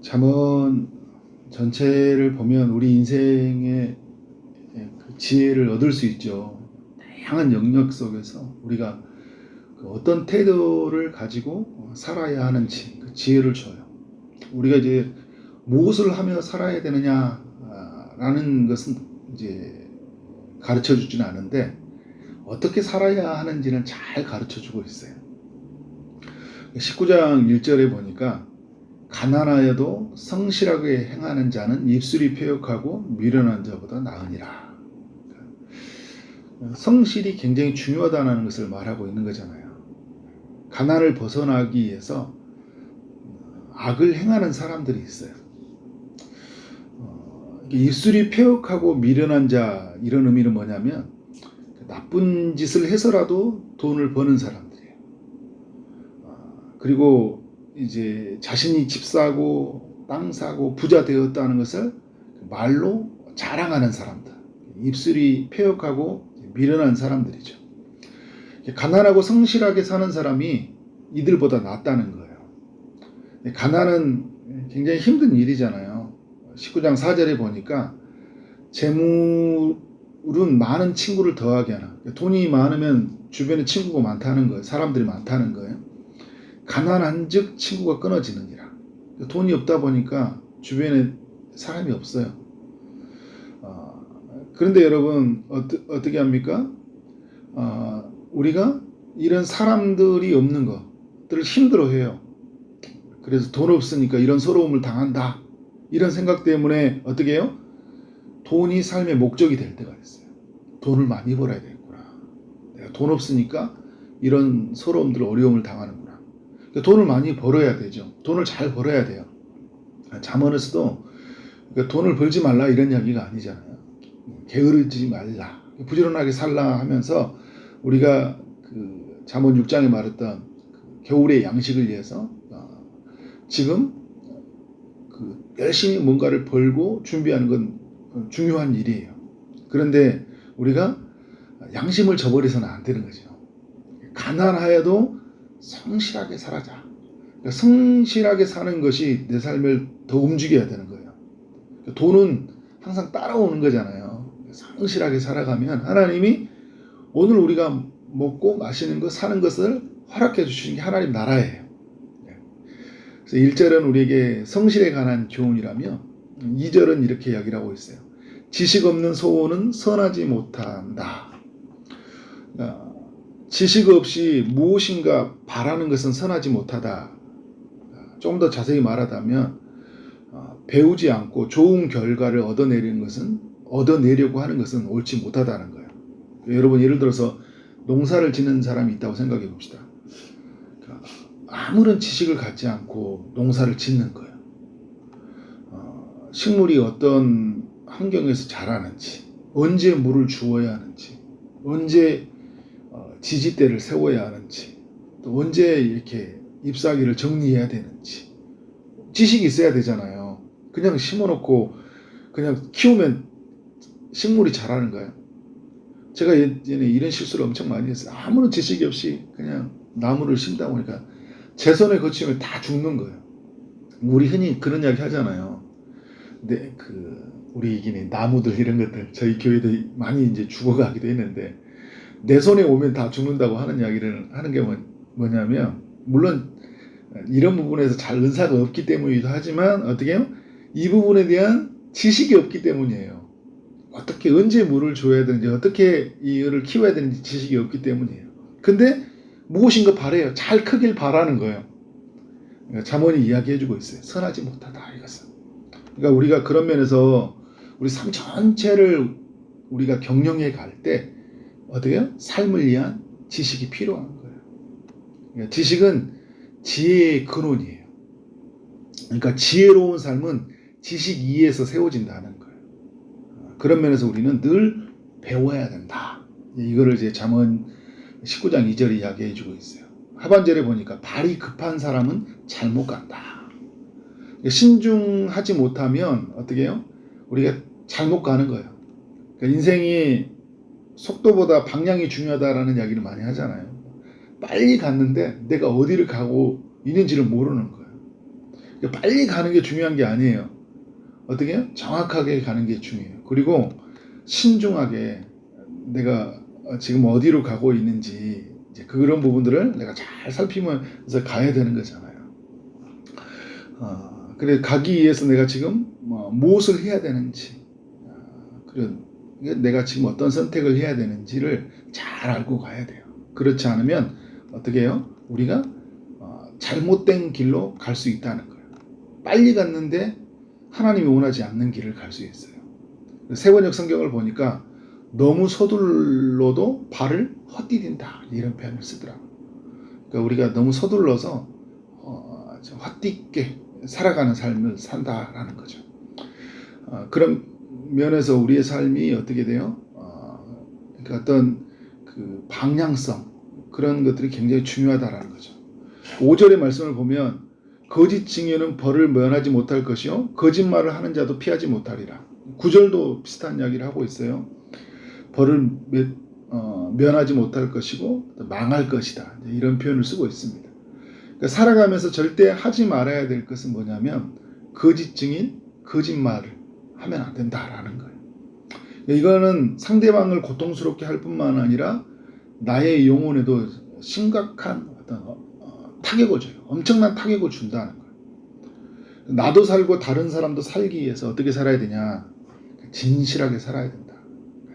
잠언 전체를 보면 우리 인생의 그 지혜를 얻을 수 있죠. 다양한 영역 속에서 우리가 그 어떤 태도를 가지고 살아야 하는지 그 지혜를 줘요. 우리가 이제 무엇을 하며 살아야 되느냐라는 것은 이제 가르쳐 주지는 않은데 어떻게 살아야 하는지는 잘 가르쳐 주고 있어요. 19장 1절에 보니까 가난하여도 성실하게 행하는 자는 입술이 패역하고 미련한 자보다 나으니라. 성실이 굉장히 중요하다는 것을 말하고 있는 거잖아요. 가난을 벗어나기 위해서 악을 행하는 사람들이 있어요. 입술이 패역하고 미련한 자, 이런 의미는 뭐냐면 나쁜 짓을 해서라도 돈을 버는 사람들이에요. 그리고 이제 자신이 집 사고 땅 사고 부자 되었다는 것을 말로 자랑하는 사람들, 입술이 패역하고 미련한 사람들이죠. 가난하고 성실하게 사는 사람이 이들보다 낫다는 거예요. 가난은 굉장히 힘든 일이잖아요. 19장 4절에 보니까 재물은 많은 친구를 더하게 하나. 돈이 많으면 주변에 친구가 많다는 거예요. 사람들이 많다는 거예요. 가난한즉 친구가 끊어지느니라. 돈이 없다 보니까 주변에 사람이 없어요. 그런데 여러분 어떻게 합니까? 우리가 이런 사람들이 없는 것들을 힘들어해요. 그래서 돈 없으니까 이런 서러움을 당한다. 이런 생각 때문에 어떻게 해요? 돈이 삶의 목적이 될 때가 있어요. 돈을 많이 벌어야 되겠구나. 내가 돈 없으니까 이런 서러움들, 어려움을 당하는구나. 그러니까 돈을 많이 벌어야 되죠. 돈을 잘 벌어야 돼요. 잠언에서도 그러니까 돈을 벌지 말라 이런 이야기가 아니잖아요. 게으르지 말라. 부지런하게 살라 하면서 우리가 그 잠언 6장에 말했던 그 겨울의 양식을 위해서 지금 그 열심히 뭔가를 벌고 준비하는 건 중요한 일이에요. 그런데 우리가 양심을 저버려서는 안 되는 거죠. 가난하여도 성실하게 살아자. 그러니까 성실하게 사는 것이 내 삶을 더 움직여야 되는 거예요. 돈은 항상 따라오는 거잖아요. 성실하게 살아가면 하나님이 오늘 우리가 먹고 마시는 것, 사는 것을 허락해 주시는 게 하나님 나라예요. 그래서 1절은 우리에게 성실에 관한 교훈이라며 2절은 이렇게 이야기를 하고 있어요. 지식 없는 소원은 선하지 못한다. 지식 없이 무엇인가 바라는 것은 선하지 못하다. 좀 더 자세히 말하자면 배우지 않고 좋은 결과를 얻어내려고 하는 것은 옳지 못하다는 거예요. 여러분 예를 들어서 농사를 짓는 사람이 있다고 생각해 봅시다. 아무런 지식을 갖지 않고 농사를 짓는 거예요. 식물이 어떤 환경에서 자라는지, 언제 물을 주어야 하는지, 언제 지지대를 세워야 하는지, 또 언제 이렇게 잎사귀를 정리해야 되는지 지식이 있어야 되잖아요. 그냥 심어놓고 그냥 키우면 식물이 자라는 거예요. 제가 예전에 이런 실수를 엄청 많이 했어요. 아무런 지식이 없이 그냥 나무를 심다 보니까 제 손에 거치면 다 죽는 거예요. 우리 흔히 그런 이야기 하잖아요. 근데 우리 이기는 나무들 이런 것들 저희 교회도 많이 이제 죽어가기도 했는데 내 손에 오면 다 죽는다고 하는 이야기를 하는 게 뭐냐면 물론 이런 부분에서 잘 은사가 없기 때문이기도 하지만 어떻게 해요? 이 부분에 대한 지식이 없기 때문이에요. 어떻게 언제 물을 줘야 되는지 어떻게 이를 키워야 되는지 지식이 없기 때문이에요. 근데 무엇인가 바래요. 잘 크길 바라는 거예요. 잠언이 이야기해주고 있어요. 선하지 못하다 이것은. 그러니까 우리가 그런 면에서 우리 삶 전체를 우리가 경영해 갈 때 어떻게 해요? 삶을 위한 지식이 필요한 거예요. 그러니까 지식은 지혜의 근원이에요. 그러니까 지혜로운 삶은 지식 위에서 세워진다는 거예요. 그런 면에서 우리는 늘 배워야 된다. 이거를 이제 잠언 19장 2절에 이야기해 주고 있어요. 하반절에 보니까 발이 급한 사람은 잘못 간다. 신중하지 못하면 어떻게 해요? 우리가 잘못 가는 거예요. 그러니까 인생이 속도보다 방향이 중요하다라는 이야기를 많이 하잖아요. 빨리 갔는데 내가 어디를 가고 있는지를 모르는 거예요. 빨리 가는 게 중요한 게 아니에요. 어떻게 해요? 정확하게 가는 게 중요해요. 그리고 신중하게 내가 지금 어디로 가고 있는지 이제 그런 부분들을 내가 잘 살피면서 가야 되는 거잖아요. 그래 가기 위해서 내가 지금 무엇을 해야 되는지, 그런 내가 지금 어떤 선택을 해야 되는지를 잘 알고 가야 돼요. 그렇지 않으면 어떻게 해요? 우리가 잘못된 길로 갈 수 있다는 거예요. 빨리 갔는데 하나님이 원하지 않는 길을 갈 수 있어요. 세번역 성경을 보니까 너무 서둘러도 발을 헛디딘다 이런 표현을 쓰더라고요. 그러니까 우리가 너무 서둘러서 헛디게 살아가는 삶을 산다라는 거죠. 그런 면에서 우리의 삶이 어떻게 돼요? 그러니까 어떤 그 방향성 그런 것들이 굉장히 중요하다라는 거죠. 5절의 말씀을 보면 거짓 증인은 벌을 면하지 못할 것이요 거짓말을 하는 자도 피하지 못하리라. 9절도 비슷한 이야기를 하고 있어요. 벌을 면하지 못할 것이고 망할 것이다. 이런 표현을 쓰고 있습니다. 그러니까 살아가면서 절대 하지 말아야 될 것은 뭐냐면 거짓 증인, 거짓말을 하면 안 된다라는 거예요. 이거는 상대방을 고통스럽게 할 뿐만 아니라 나의 영혼에도 심각한 어떤 타격을 줘요. 엄청난 타격을 준다는 거예요. 나도 살고 다른 사람도 살기 위해서 어떻게 살아야 되냐? 진실하게 살아야 된다.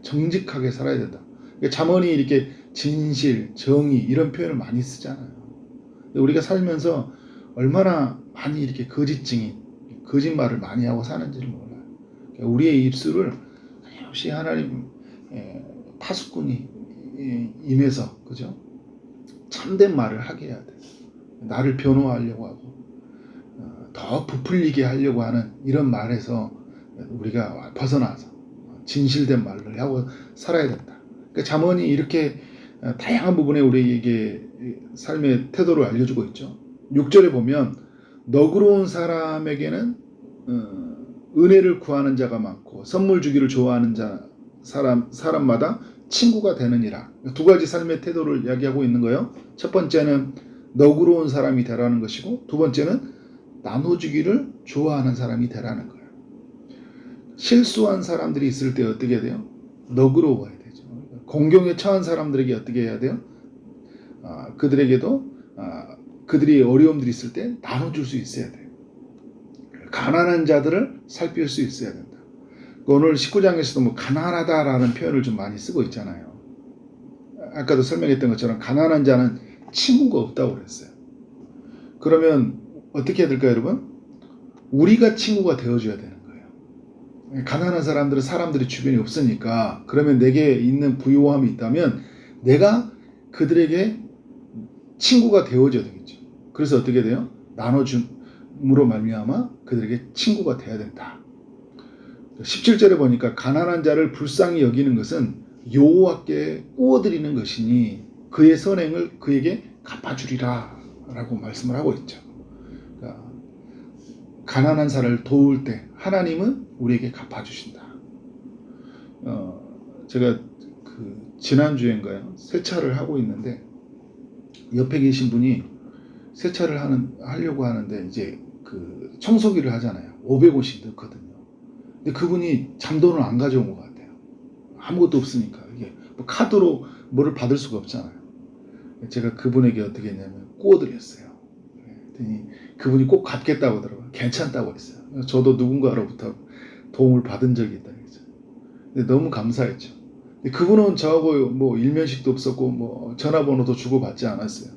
정직하게 살아야 된다. 잠언이 이렇게 진실, 정의 이런 표현을 많이 쓰잖아요. 우리가 살면서 얼마나 많이 이렇게 거짓 증인, 거짓말을 많이 하고 사는지를 몰라요. 우리의 입술을 역시 하나님 파수꾼이 임해서 그죠? 참된 말을 하게 해야 돼. 나를 변호하려고 하고 더 부풀리게 하려고 하는 이런 말에서 우리가 벗어나서 진실된 말을 하고 살아야 된다. 그러니까 잠언이 이렇게 다양한 부분에 우리에게 삶의 태도를 알려주고 있죠. 6절에 보면 너그러운 사람에게는 은혜를 구하는 자가 많고 선물 주기를 좋아하는 사람마다 친구가 되느니라. 두 가지 삶의 태도를 이야기하고 있는 거예요. 첫 번째는 너그러운 사람이 되라는 것이고 두 번째는 나눠주기를 좋아하는 사람이 되라는 거예요. 실수한 사람들이 있을 때 어떻게 해야 돼요? 너그러워야 되죠. 공경에 처한 사람들에게 어떻게 해야 돼요? 그들에게도 그들이 어려움들이 있을 때 나눠줄 수 있어야 돼요. 가난한 자들을 살필 수 있어야 된다. 오늘 19장에서도 뭐 가난하다라는 표현을 좀 많이 쓰고 있잖아요. 아까도 설명했던 것처럼 가난한 자는 친구가 없다고 그랬어요. 그러면 어떻게 해야 될까요, 여러분? 우리가 친구가 되어줘야 되는 거예요. 가난한 사람들은 사람들이 주변에 없으니까 그러면 내게 있는 부유함이 있다면 내가 그들에게 친구가 되어줘야 되겠죠. 그래서 어떻게 돼요? 나눠줌으로 말미암아 그들에게 친구가 되어야 된다. 17절에 보니까 가난한 자를 불쌍히 여기는 것은 여호와께 구워드리는 것이니 그의 선행을 그에게 갚아주리라 라고 말씀을 하고 있죠. 그러니까 가난한 자를 도울 때 하나님은 우리에게 갚아주신다. 제가 지난주인가요? 세차를 하고 있는데 옆에 계신 분이 세차를 하려고 하는데 이제 그 청소기를 하잖아요. 500원씩 넣거든요. 근데 그분이 잔돈을 안 가져온 것 같아요. 아무것도 없으니까 이게 뭐 카드로 뭐를 받을 수가 없잖아요. 제가 그분에게 어떻게 했냐면 구워드렸어요. 그랬더니 그분이 꼭 갚겠다고 하더라고요. 괜찮다고 했어요. 저도 누군가로부터 도움을 받은 적이 있다 그랬죠. 근데 너무 감사했죠. 근데 그분은 저하고 뭐 일면식도 없었고 뭐 전화번호도 주고받지 않았어요.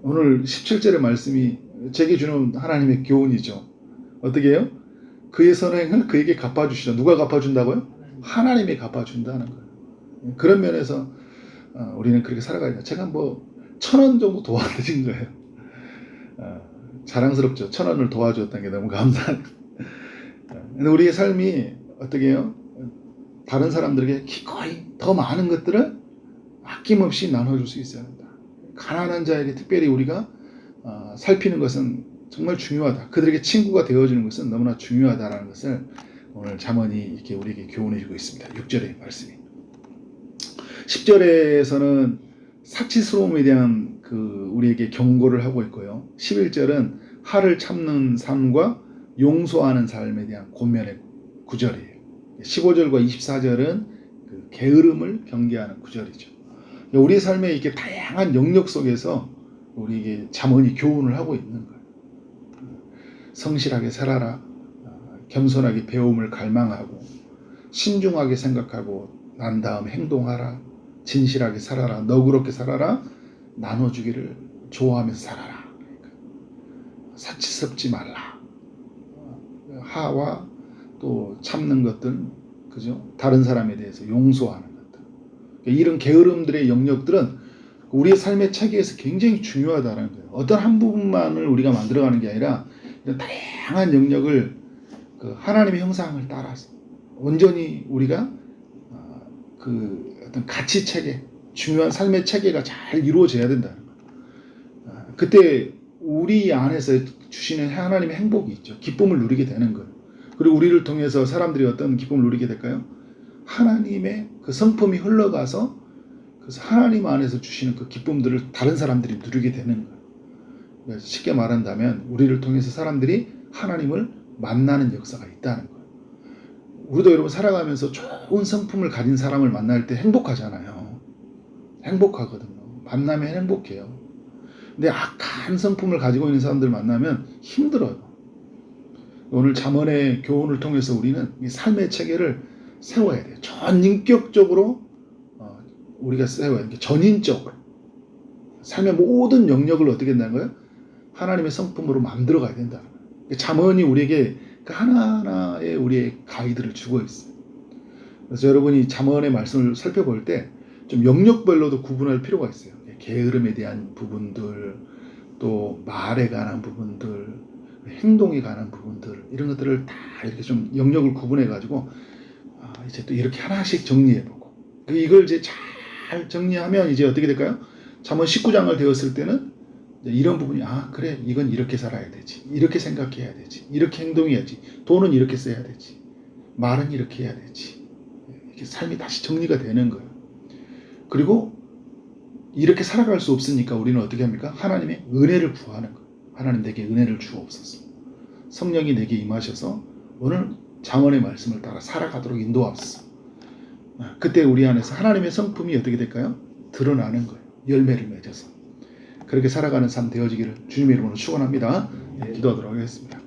오늘 17절의 말씀이 제게 주는 하나님의 교훈이죠. 어떻게 해요? 그의 선행을 그에게 갚아주시라. 누가 갚아준다고요? 하나님이 갚아준다는 거예요. 그런 면에서 우리는 그렇게 살아가야 돼요. 제가 뭐 1,000원 정도 도와드린 거예요. 자랑스럽죠. 1,000원을 도와줬다는 게 너무 감사해요. 근데 우리의 삶이 어떻게 해요? 다른 사람들에게 기꺼이 더 많은 것들을 아낌없이 나눠줄 수 있어야 된다. 가난한 자에게 특별히 우리가 살피는 것은 정말 중요하다. 그들에게 친구가 되어주는 것은 너무나 중요하다라는 것을 오늘 잠언이 이렇게 우리에게 교훈해주고 있습니다. 6절의 말씀이. 10절에서는 사치스러움에 대한 우리에게 경고를 하고 있고요. 11절은 화를 참는 삶과 용서하는 삶에 대한 권면의 구절이에요. 15절과 24절은 그 게으름을 경계하는 구절이죠. 우리의 삶에 이렇게 다양한 영역 속에서 우리에게 잠언이 교훈을 하고 있는 거예요. 성실하게 살아라. 겸손하게 배움을 갈망하고 신중하게 생각하고 난 다음 행동하라. 진실하게 살아라. 너그럽게 살아라. 나눠주기를 좋아하면서 살아라. 그러니까 사치섭지 말라. 하와 또 참는 것들, 그죠? 다른 사람에 대해서 용서하는 것들. 그러니까 이런 게으름들의 영역들은 우리의 삶의 체계에서 굉장히 중요하다는 거예요. 어떤 한 부분만을 우리가 만들어가는 게 아니라 다양한 영역을 그 하나님의 형상을 따라서 온전히 우리가 그 어떤 가치 체계, 중요한 삶의 체계가 잘 이루어져야 된다는 거예요. 그때 우리 안에서 주시는 하나님의 행복이 있죠. 기쁨을 누리게 되는 거예요. 그리고 우리를 통해서 사람들이 어떤 기쁨을 누리게 될까요? 하나님의 그 성품이 흘러가서 그래서 하나님 안에서 주시는 그 기쁨들을 다른 사람들이 누리게 되는 거예요. 그래서 쉽게 말한다면 우리를 통해서 사람들이 하나님을 만나는 역사가 있다는 거예요. 우리도 여러분 살아가면서 좋은 성품을 가진 사람을 만날 때 행복하잖아요. 행복하거든요. 만나면 행복해요. 근데 악한 성품을 가지고 있는 사람들 만나면 힘들어요. 오늘 잠언의 교훈을 통해서 우리는 이 삶의 체계를 세워야 돼요. 전인격적으로 우리가 세워야 돼요. 전인적으로. 삶의 모든 영역을 어떻게 된다는 거예요? 하나님의 성품으로 만들어가야 된다는 거예요. 잠언이 우리에게 그 하나하나의 우리의 가이드를 주고 있어요. 그래서 여러분이 잠언의 말씀을 살펴볼 때 좀 영역별로도 구분할 필요가 있어요. 게으름에 대한 부분들, 또 말에 관한 부분들, 행동에 관한 부분들, 이런 것들을 다 이렇게 좀 영역을 구분해 가지고 이제 또 이렇게 하나씩 정리해 보고 이걸 이제 잘 정리하면 이제 어떻게 될까요? 잠언 19장을 되었을 때는 이런 부분이 그래, 이건 이렇게 살아야 되지, 이렇게 생각해야 되지, 이렇게 행동해야지, 돈은 이렇게 써야 되지, 말은 이렇게 해야 되지, 이렇게 삶이 다시 정리가 되는 거예요. 그리고 이렇게 살아갈 수 없으니까 우리는 어떻게 합니까? 하나님의 은혜를 구하는 거예요. 하나님 내게 은혜를 주옵소서. 성령이 내게 임하셔서 오늘 잠언의 말씀을 따라 살아가도록 인도하옵소서. 그때 우리 안에서 하나님의 성품이 어떻게 될까요? 드러나는 거예요. 열매를 맺어서. 그렇게 살아가는 삶 되어지기를 주님의 이름으로 축원합니다. 기도하도록 하겠습니다.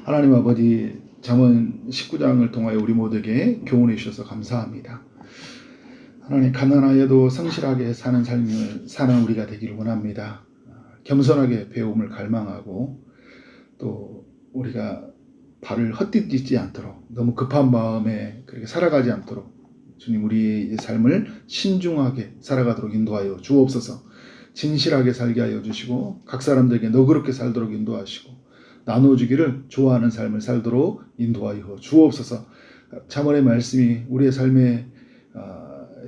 하나님 아버지, 잠언 19장을 통하여 우리 모두에게 교훈해 주셔서 감사합니다. 하나님, 가난하여도 성실하게 사는 삶을 사는 우리가 되기를 원합니다. 겸손하게 배움을 갈망하고 또 우리가 발을 헛디디지 않도록 너무 급한 마음에 그렇게 살아가지 않도록 주님, 우리의 삶을 신중하게 살아가도록 인도하여 주옵소서. 진실하게 살게 하여 주시고 각 사람들에게 너그럽게 살도록 인도하시고 나눠주기를 좋아하는 삶을 살도록 인도하여 주옵소서. 잠언의 말씀이 우리의 삶의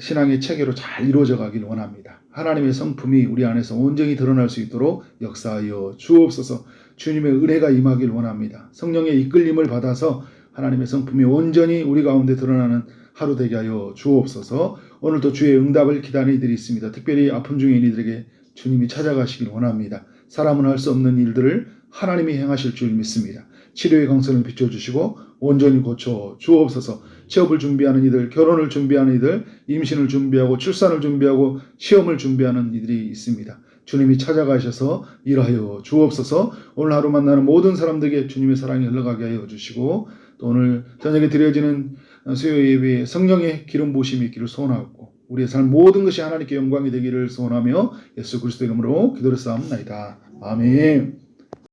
신앙의 체계로 잘 이루어져 가길 원합니다. 하나님의 성품이 우리 안에서 온전히 드러날 수 있도록 역사하여 주옵소서. 주님의 은혜가 임하길 원합니다. 성령의 이끌림을 받아서 하나님의 성품이 온전히 우리 가운데 드러나는 하루 되게 하여 주옵소서. 오늘도 주의 응답을 기다리는 이들이 있습니다. 특별히 아픔 중에 있는 이들에게 주님이 찾아가시길 원합니다. 사람은 할 수 없는 일들을 하나님이 행하실 줄 믿습니다. 치료의 광선을 비춰주시고 온전히 고쳐 주옵소서. 취업을 준비하는 이들, 결혼을 준비하는 이들, 임신을 준비하고 출산을 준비하고 시험을 준비하는 이들이 있습니다. 주님이 찾아가셔서 일하여 주옵소서. 오늘 하루 만나는 모든 사람들에게 주님의 사랑이 흘러가게 하여 주시고 또 오늘 저녁에 드려지는 수요 예배에 성령의 기름 부으심이 있기를 소원하고 우리의 삶 모든 것이 하나님께 영광이 되기를 소원하며 예수 그리스도의 이름으로 기도를 쌓옵나이다. 아멘.